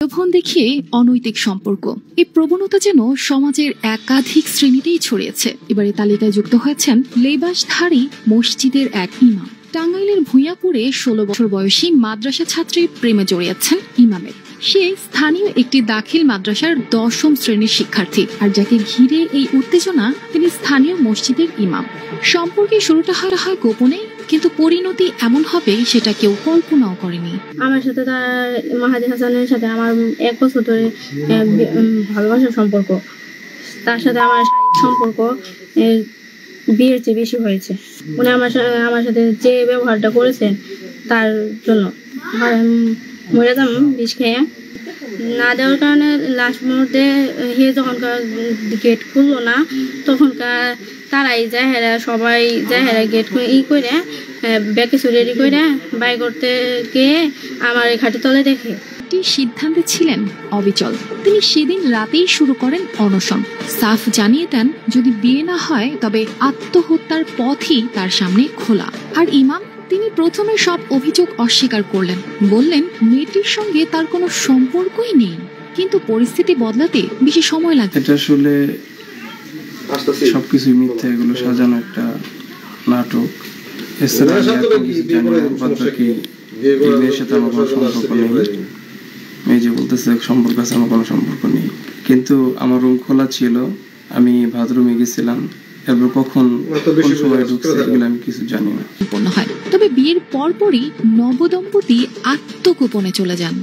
প্রলোভন দেখিয়ে অনৈতিক সম্পর্ক, এই প্রবণতা যেন সমাজের একাধিক শ্রেণীতেই ছড়িয়েছে। এবারে তালিকায় যুক্ত হয়েছেন লেবাসধারী মসজিদের এক ইমাম। টাঙ্গাইলের ভূঁইয়াপুরে 16 বছর বয়সী মাদ্রাসা ছাত্রীর প্রেমে জড়িয়েছেন ইমামের। সে স্থানীয় একটি দাখিল মাদ্রাসার 10ম শ্রেণীর শিক্ষার্থী, আর যাকে ঘিরে এই উত্তেজনা তিনি স্থানীয় মসজিদের ইমাম। সম্পর্কে শুরুটা হয় গোপনে, কিন্তু পরিণতি এমন হবে সেটা কেউ কল্পনাও করেনি। আমার সাথে তার মাহাদি হাসানের সাথে আমার 1 বছর ধরে ভালোবাসার সম্পর্ক। তার সাথে আমার সম্পর্ক বিয়ের চেয়ে বেশি হয়েছে। উনি আমার সাথে যে ব্যবহারটা করেছেন তার জন্য মরে যাম বিষ খেয়ে। না দেওয়ার কারণে লাস্ট মুহূর্তে হে যখনকার গেট খুললো না, তখনকার তারাই যাহেরা সবাই যাহেরা গেট করে ব্যাকে রেডি করে বাই করতে গিয়ে আমার খাটের তলে দেখে। সিদ্ধান্তে ছিলেন অবিচল। তিনি সেদিন রাতেই শুরু করেন অনশন। সাফ জানিয়ে দেন যদি বিয়ে না হয় তবে আত্মহত্যার পথই তার সামনে খোলা। আর ইমাম, তিনি প্রথমে সব অভিযোগ অস্বীকার করলেন, বললেন মেয়েটির সঙ্গে তার কোনো সম্পর্কই নেই। কিন্তু পরিস্থিতি বদলাতে বেশি সময় লাগে। এটা আসলে সবকিছু মিথ্যা, এগুলো সাজানো একটা নাটক। এছাড়া মেয়ের সাথে আমার কোনো সম্পর্ক নেই। মেয়ে যে বলতেছে সম্পর্ক আছে, আমার কোনো সম্পর্ক নেই। কিন্তু আমার রুম খোলা ছিল, আমি বাথরুমে গেছিলাম। এবার কখন কোন সময় ঢুকছে এগুলো আমি কিছু জানি না। তবে বিয়ের পরপরই নবদম্পতি আত্মগোপনে চলে যান।